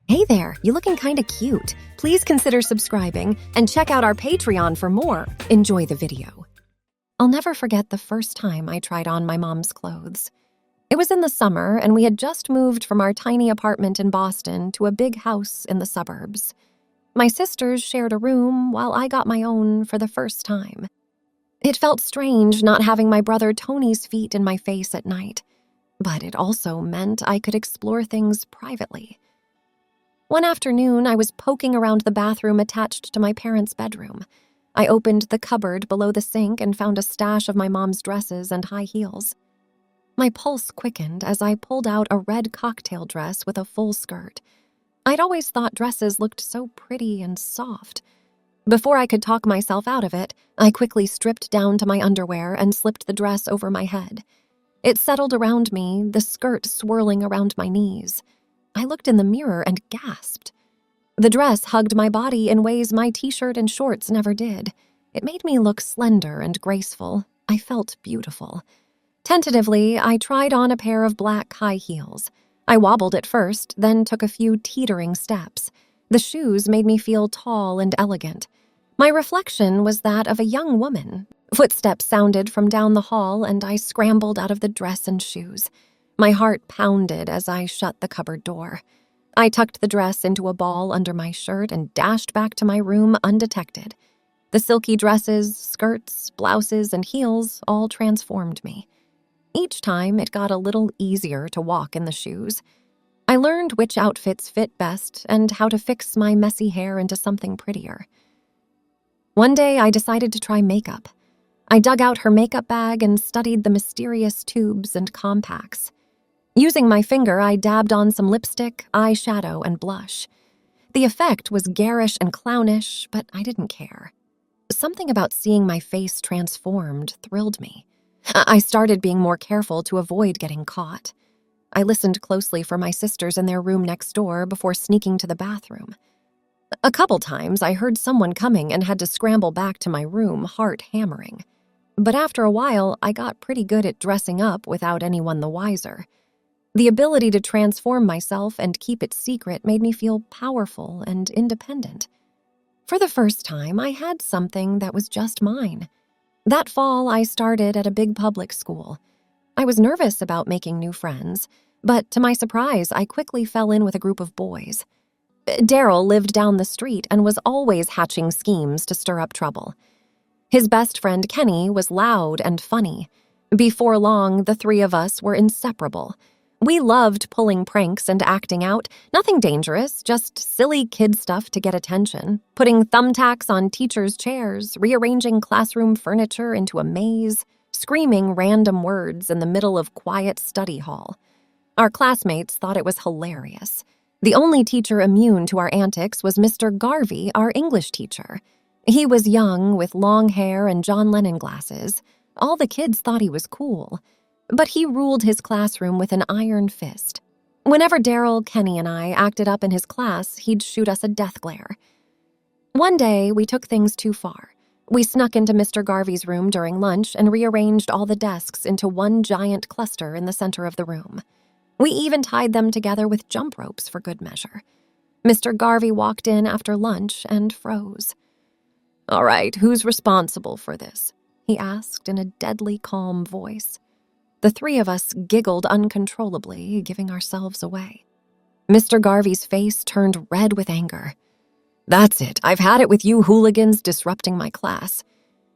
Hey there, you looking kinda cute. Please consider subscribing and check out our Patreon for more. Enjoy the video. I'll never forget the first time I tried on my mom's clothes. It was in the summer, and we had just moved from our tiny apartment in Boston to a big house in the suburbs. My sisters shared a room while I got my own for the first time. It felt strange not having my brother Tony's feet in my face at night, but it also meant I could explore things privately. One afternoon, I was poking around the bathroom attached to my parents' bedroom. I opened the cupboard below the sink and found a stash of my mom's dresses and high heels. My pulse quickened as I pulled out a red cocktail dress with a full skirt. I'd always thought dresses looked so pretty and soft. Before I could talk myself out of it, I quickly stripped down to my underwear and slipped the dress over my head. It settled around me, the skirt swirling around my knees. I looked in the mirror and gasped. The dress hugged my body in ways my t-shirt and shorts never did. It made me look slender and graceful. I felt beautiful. Tentatively, I tried on a pair of black high heels. I wobbled at first, then took a few teetering steps. The shoes made me feel tall and elegant. My reflection was that of a young woman. Footsteps sounded from down the hall, and I scrambled out of the dress and shoes. My heart pounded as I shut the cupboard door. I tucked the dress into a ball under my shirt and dashed back to my room undetected. The silky dresses, skirts, blouses, and heels all transformed me. Each time, it got a little easier to walk in the shoes. I learned which outfits fit best and how to fix my messy hair into something prettier. One day, I decided to try makeup. I dug out her makeup bag and studied the mysterious tubes and compacts. Using my finger, I dabbed on some lipstick, eyeshadow, and blush. The effect was garish and clownish, but I didn't care. Something about seeing my face transformed thrilled me. I started being more careful to avoid getting caught. I listened closely for my sisters in their room next door before sneaking to the bathroom. A couple times, I heard someone coming and had to scramble back to my room, heart hammering. But after a while, I got pretty good at dressing up without anyone the wiser. The ability to transform myself and keep it secret made me feel powerful and independent. For the first time, I had something that was just mine. That fall, I started at a big public school. I was nervous about making new friends, but to my surprise, I quickly fell in with a group of boys. Daryl lived down the street and was always hatching schemes to stir up trouble. His best friend, Kenny, was loud and funny. Before long, the three of us were inseparable. We loved pulling pranks and acting out, nothing dangerous, just silly kid stuff to get attention, putting thumbtacks on teachers' chairs, rearranging classroom furniture into a maze, screaming random words in the middle of quiet study hall. Our classmates thought it was hilarious. The only teacher immune to our antics was Mr. Garvey, our English teacher. He was young, with long hair and John Lennon glasses. All the kids thought he was cool. But he ruled his classroom with an iron fist. Whenever Daryl, Kenny, and I acted up in his class, he'd shoot us a death glare. One day, we took things too far. We snuck into Mr. Garvey's room during lunch and rearranged all the desks into one giant cluster in the center of the room. We even tied them together with jump ropes for good measure. Mr. Garvey walked in after lunch and froze. "All right, who's responsible for this?" he asked in a deadly calm voice. The three of us giggled uncontrollably, giving ourselves away. Mr. Garvey's face turned red with anger. "That's it. I've had it with you hooligans disrupting my class.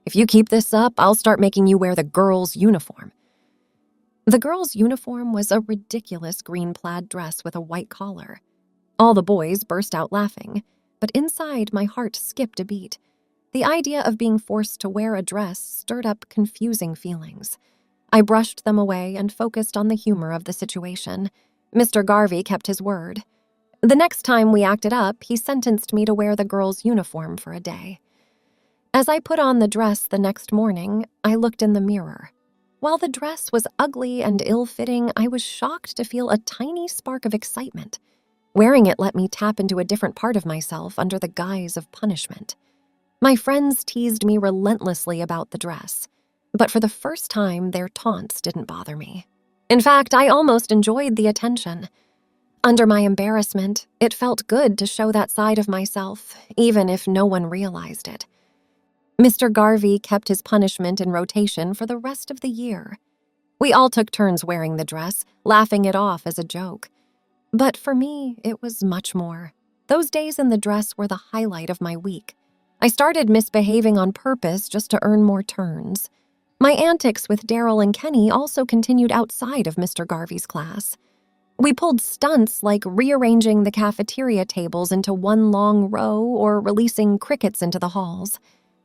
If you keep this up, I'll start making you wear the girls' uniform." The girls' uniform was a ridiculous green plaid dress with a white collar. All the boys burst out laughing, but inside my heart skipped a beat. The idea of being forced to wear a dress stirred up confusing feelings. I brushed them away and focused on the humor of the situation. Mr. Garvey kept his word. The next time we acted up, he sentenced me to wear the girls' uniform for a day. As I put on the dress the next morning, I looked in the mirror. While the dress was ugly and ill-fitting, I was shocked to feel a tiny spark of excitement. Wearing it let me tap into a different part of myself under the guise of punishment. My friends teased me relentlessly about the dress. But for the first time, their taunts didn't bother me. In fact, I almost enjoyed the attention. Under my embarrassment, it felt good to show that side of myself, even if no one realized it. Mr. Garvey kept his punishment in rotation for the rest of the year. We all took turns wearing the dress, laughing it off as a joke. But for me, it was much more. Those days in the dress were the highlight of my week. I started misbehaving on purpose just to earn more turns. My antics with Daryl and Kenny also continued outside of Mr. Garvey's class. We pulled stunts like rearranging the cafeteria tables into one long row or releasing crickets into the halls.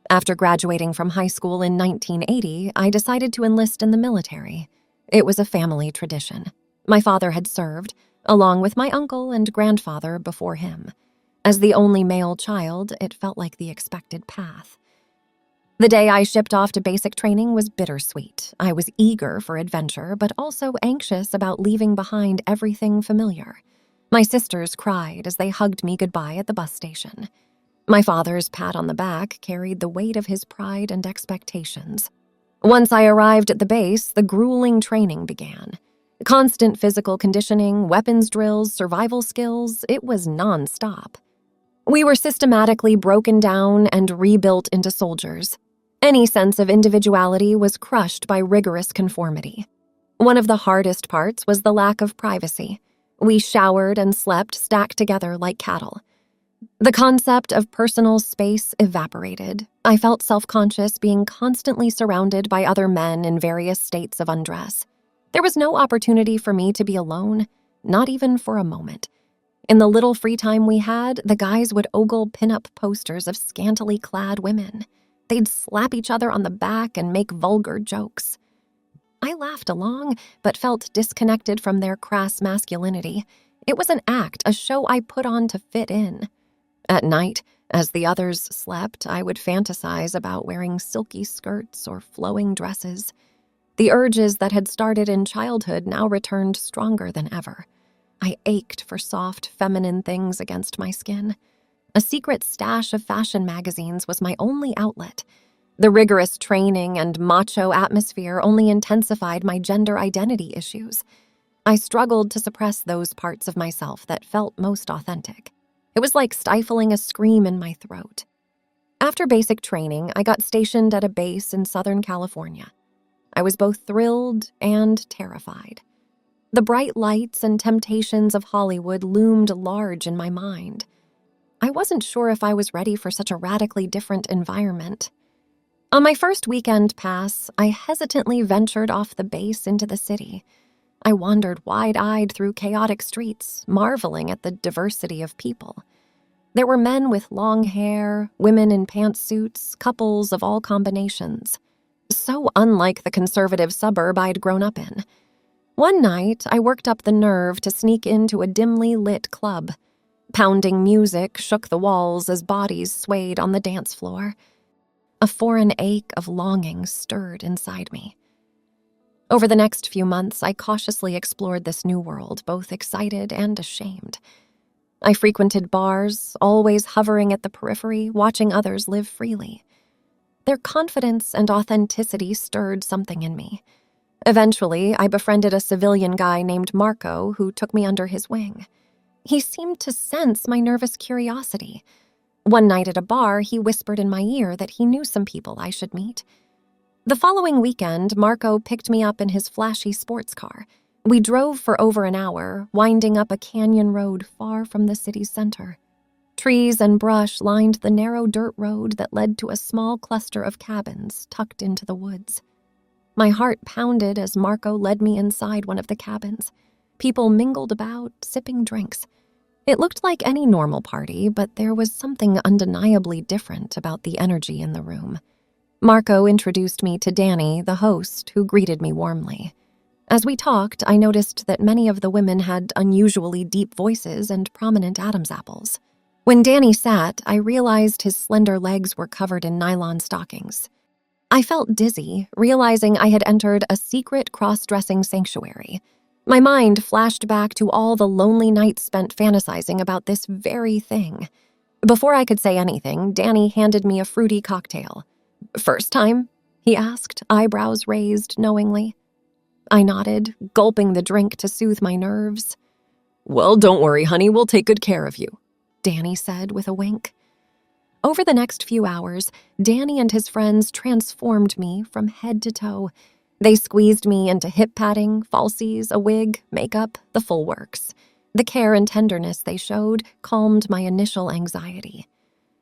After graduating from high school in 1980, I decided to enlist in the military. It was a family tradition. My father had served, along with my uncle and grandfather before him. As the only male child, it felt like the expected path. The day I shipped off to basic training was bittersweet. I was eager for adventure, but also anxious about leaving behind everything familiar. My sisters cried as they hugged me goodbye at the bus station. My father's pat on the back carried the weight of his pride and expectations. Once I arrived at the base, the grueling training began. Constant physical conditioning, weapons drills, survival skills, it was nonstop. We were systematically broken down and rebuilt into soldiers. Any sense of individuality was crushed by rigorous conformity. One of the hardest parts was the lack of privacy. We showered and slept stacked together like cattle. The concept of personal space evaporated. I felt self-conscious being constantly surrounded by other men in various states of undress. There was no opportunity for me to be alone, not even for a moment. In the little free time we had, the guys would ogle pin-up posters of scantily clad women. They'd slap each other on the back and make vulgar jokes. I laughed along, but felt disconnected from their crass masculinity. It was an act, a show I put on to fit in. At night, as the others slept, I would fantasize about wearing silky skirts or flowing dresses. The urges that had started in childhood now returned stronger than ever. I ached for soft, feminine things against my skin. A secret stash of fashion magazines was my only outlet. The rigorous training and macho atmosphere only intensified my gender identity issues. I struggled to suppress those parts of myself that felt most authentic. It was like stifling a scream in my throat. After basic training, I got stationed at a base in Southern California. I was both thrilled and terrified. The bright lights and temptations of Hollywood loomed large in my mind. I wasn't sure if I was ready for such a radically different environment. On my first weekend pass, I hesitantly ventured off the base into the city. I wandered wide-eyed through chaotic streets, marveling at the diversity of people. There were men with long hair, women in pantsuits, couples of all combinations. So unlike the conservative suburb I'd grown up in. One night, I worked up the nerve to sneak into a dimly lit club. Pounding music shook the walls as bodies swayed on the dance floor. A foreign ache of longing stirred inside me. Over the next few months, I cautiously explored this new world, both excited and ashamed. I frequented bars, always hovering at the periphery, watching others live freely. Their confidence and authenticity stirred something in me. Eventually, I befriended a civilian guy named Marco who took me under his wing. He seemed to sense my nervous curiosity. One night at a bar, he whispered in my ear that he knew some people I should meet. The following weekend, Marco picked me up in his flashy sports car. We drove for over an hour, winding up a canyon road far from the city's center. Trees and brush lined the narrow dirt road that led to a small cluster of cabins tucked into the woods. My heart pounded as Marco led me inside one of the cabins. People mingled about, sipping drinks. It looked like any normal party, but there was something undeniably different about the energy in the room. Marco introduced me to Danny, the host, who greeted me warmly. As we talked, I noticed that many of the women had unusually deep voices and prominent Adam's apples. When Danny sat, I realized his slender legs were covered in nylon stockings. I felt dizzy, realizing I had entered a secret cross-dressing sanctuary. My mind flashed back to all the lonely nights spent fantasizing about this very thing. Before I could say anything, Danny handed me a fruity cocktail. "First time?" he asked, eyebrows raised knowingly. I nodded, gulping the drink to soothe my nerves. Well, don't worry, honey, we'll take good care of you, Danny said with a wink. Over the next few hours, Danny and his friends transformed me from head to toe. They squeezed me into hip padding, falsies, a wig, makeup, the full works. The care and tenderness they showed calmed my initial anxiety.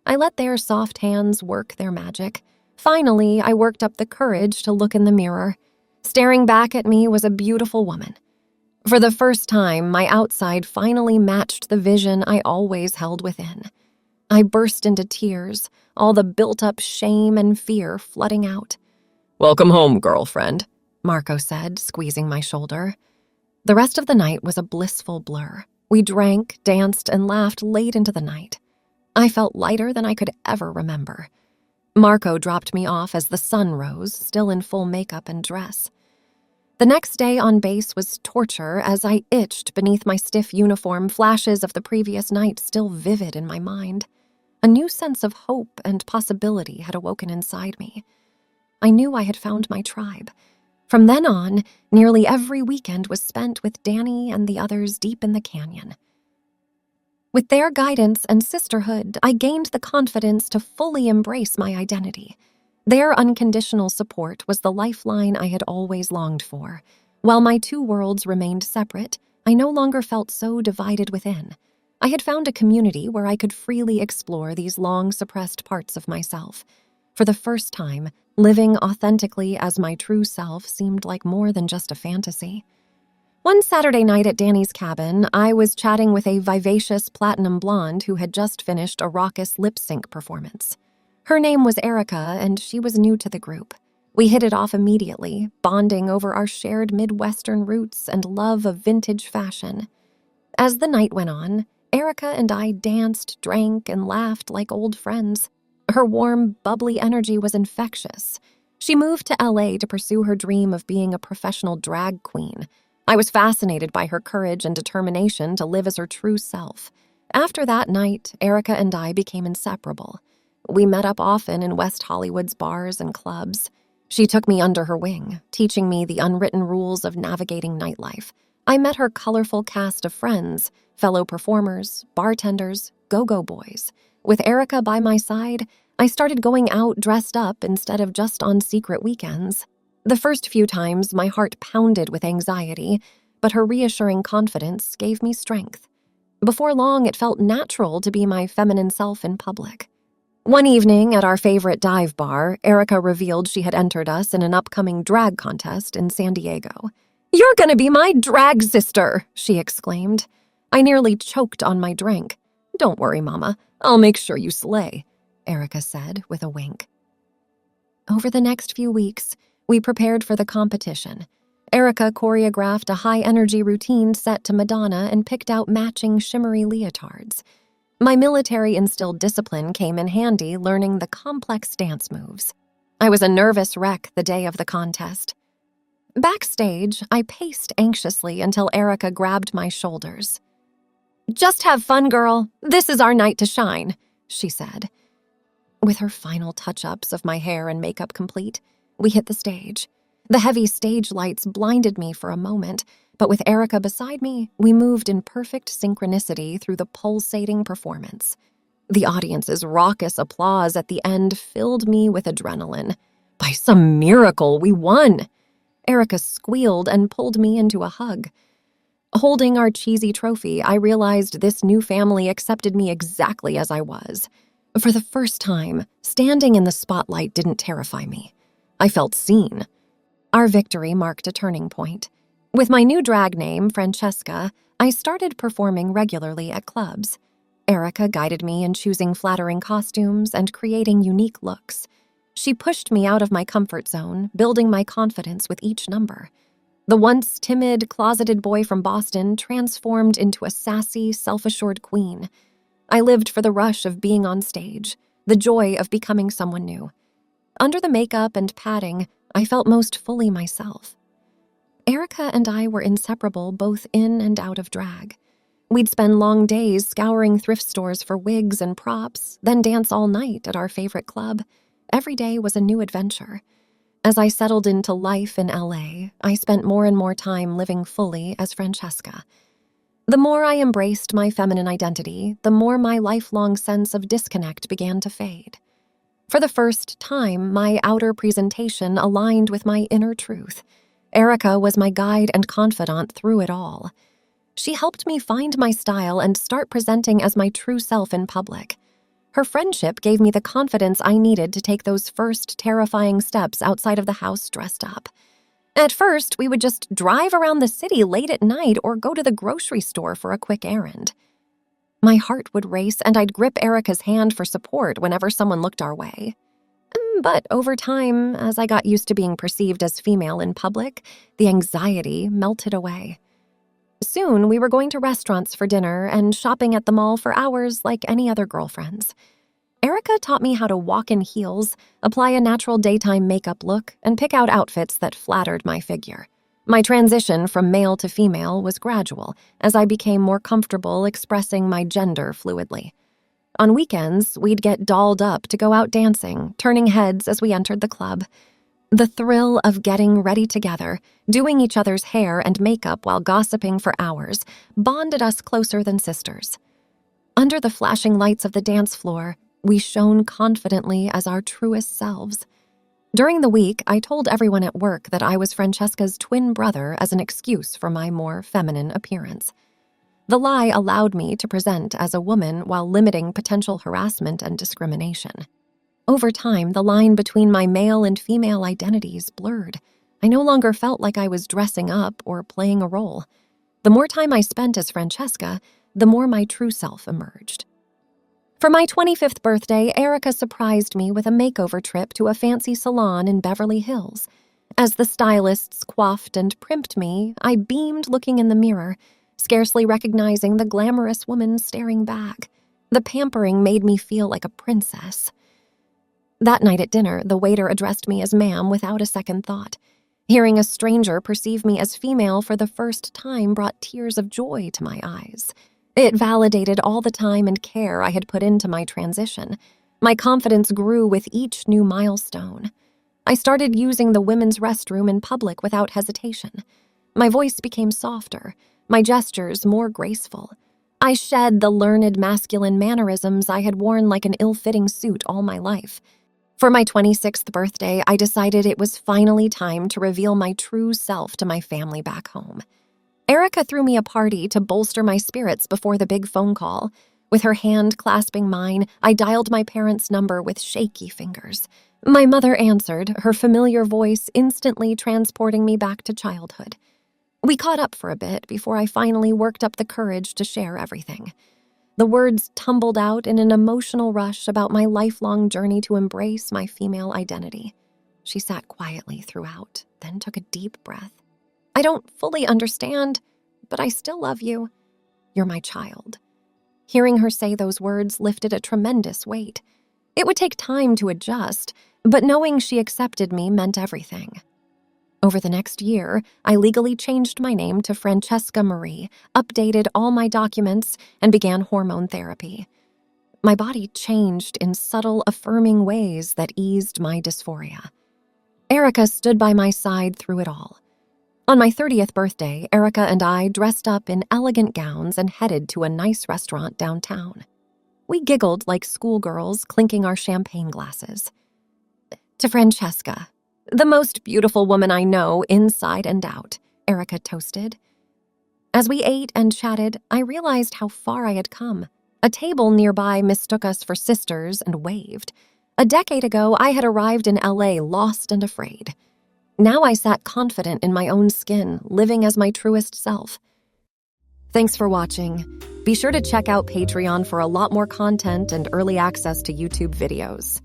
I let their soft hands work their magic. Finally, I worked up the courage to look in the mirror. Staring back at me was a beautiful woman. For the first time, my outside finally matched the vision I always held within. I burst into tears, all the built-up shame and fear flooding out. Welcome home, girlfriend, Marco said, squeezing my shoulder. The rest of the night was a blissful blur. We drank, danced, and laughed late into the night. I felt lighter than I could ever remember. Marco dropped me off as the sun rose, still in full makeup and dress. The next day on base was torture as I itched beneath my stiff uniform, flashes of the previous night still vivid in my mind. A new sense of hope and possibility had awoken inside me. I knew I had found my tribe. From then on, nearly every weekend was spent with Danny and the others deep in the canyon. With their guidance and sisterhood, I gained the confidence to fully embrace my identity. Their unconditional support was the lifeline I had always longed for. While my two worlds remained separate, I no longer felt so divided within. I had found a community where I could freely explore these long-suppressed parts of myself. For the first time, living authentically as my true self seemed like more than just a fantasy. One Saturday night at Danny's cabin, I was chatting with a vivacious platinum blonde who had just finished a raucous lip-sync performance. Her name was Erica, and she was new to the group. We hit it off immediately, bonding over our shared Midwestern roots and love of vintage fashion. As the night went on, Erica and I danced, drank, and laughed like old friends. Her warm, bubbly energy was infectious. She moved to LA to pursue her dream of being a professional drag queen. I was fascinated by her courage and determination to live as her true self. After that night, Erica and I became inseparable. We met up often in West Hollywood's bars and clubs. She took me under her wing, teaching me the unwritten rules of navigating nightlife. I met her colorful cast of friends, fellow performers, bartenders, go-go boys. With Erica by my side, I started going out dressed up instead of just on secret weekends. The first few times, my heart pounded with anxiety, but her reassuring confidence gave me strength. Before long, it felt natural to be my feminine self in public. One evening at our favorite dive bar, Erica revealed she had entered us in an upcoming drag contest in San Diego. "You're gonna be my drag sister," she exclaimed. I nearly choked on my drink. "Don't worry, Mama. I'll make sure you slay," Erica said with a wink. Over the next few weeks, we prepared for the competition. Erica choreographed a high-energy routine set to Madonna and picked out matching shimmery leotards. My military-instilled discipline came in handy learning the complex dance moves. I was a nervous wreck the day of the contest. Backstage, I paced anxiously until Erica grabbed my shoulders. "Just have fun, girl. This is our night to shine," she said. With her final touch-ups of my hair and makeup complete, we hit the stage. The heavy stage lights blinded me for a moment, but with Erica beside me, we moved in perfect synchronicity through the pulsating performance. The audience's raucous applause at the end filled me with adrenaline. By some miracle, we won! Erica squealed and pulled me into a hug. Holding our cheesy trophy, I realized this new family accepted me exactly as I was. For the first time, standing in the spotlight didn't terrify me. I felt seen. Our victory marked a turning point. With my new drag name, Francesca, I started performing regularly at clubs. Erica guided me in choosing flattering costumes and creating unique looks. She pushed me out of my comfort zone, building my confidence with each number. The once timid, closeted boy from Boston transformed into a sassy, self-assured queen. I lived for the rush of being on stage, the joy of becoming someone new. Under the makeup and padding, I felt most fully myself. Erica and I were inseparable both in and out of drag. We'd spend long days scouring thrift stores for wigs and props, then dance all night at our favorite club. Every day was a new adventure. As I settled into life in LA, I spent more and more time living fully as Francesca. The more I embraced my feminine identity, the more my lifelong sense of disconnect began to fade. For the first time, my outer presentation aligned with my inner truth. Erica was my guide and confidant through it all. She helped me find my style and start presenting as my true self in public. Her friendship gave me the confidence I needed to take those first terrifying steps outside of the house dressed up. At first, we would just drive around the city late at night or go to the grocery store for a quick errand. My heart would race, and I'd grip Erica's hand for support whenever someone looked our way. But over time, as I got used to being perceived as female in public, the anxiety melted away. Soon, we were going to restaurants for dinner and shopping at the mall for hours like any other girlfriends. Erica taught me how to walk in heels, apply a natural daytime makeup look, and pick out outfits that flattered my figure. My transition from male to female was gradual as I became more comfortable expressing my gender fluidly. On weekends, we'd get dolled up to go out dancing, turning heads as we entered the club. The thrill of getting ready together, doing each other's hair and makeup while gossiping for hours, bonded us closer than sisters. Under the flashing lights of the dance floor, we shone confidently as our truest selves. During the week, I told everyone at work that I was Francesca's twin brother as an excuse for my more feminine appearance. The lie allowed me to present as a woman while limiting potential harassment and discrimination. Over time, the line between my male and female identities blurred. I no longer felt like I was dressing up or playing a role. The more time I spent as Francesca, the more my true self emerged. For my 25th birthday, Erica surprised me with a makeover trip to a fancy salon in Beverly Hills. As the stylists coiffed and primped me, I beamed looking in the mirror, scarcely recognizing the glamorous woman staring back. The pampering made me feel like a princess. That night at dinner, the waiter addressed me as ma'am without a second thought. Hearing a stranger perceive me as female for the first time brought tears of joy to my eyes. It validated all the time and care I had put into my transition. My confidence grew with each new milestone. I started using the women's restroom in public without hesitation. My voice became softer, my gestures more graceful. I shed the learned masculine mannerisms I had worn like an ill-fitting suit all my life. For my 26th birthday, I decided it was finally time to reveal my true self to my family back home. Erica threw me a party to bolster my spirits before the big phone call. With her hand clasping mine, I dialed my parents' number with shaky fingers. My mother answered, her familiar voice instantly transporting me back to childhood. We caught up for a bit before I finally worked up the courage to share everything. The words tumbled out in an emotional rush about my lifelong journey to embrace my female identity. She sat quietly throughout, then took a deep breath. I don't fully understand, but I still love you. You're my child. Hearing her say those words lifted a tremendous weight. It would take time to adjust, but knowing she accepted me meant everything. Over the next year, I legally changed my name to Francesca Marie, updated all my documents, and began hormone therapy. My body changed in subtle, affirming ways that eased my dysphoria. Erica stood by my side through it all. On my 30th birthday, Erica and I dressed up in elegant gowns and headed to a nice restaurant downtown. We giggled like schoolgirls, clinking our champagne glasses. To Francesca, the most beautiful woman I know inside and out, Erica toasted. As we ate and chatted, I realized how far I had come. A table nearby mistook us for sisters and waved. A decade ago, I had arrived in LA lost and afraid. Now I sat confident in my own skin, living as my truest self. Thanks for watching. Be sure to check out Patreon for a lot more content and early access to YouTube videos.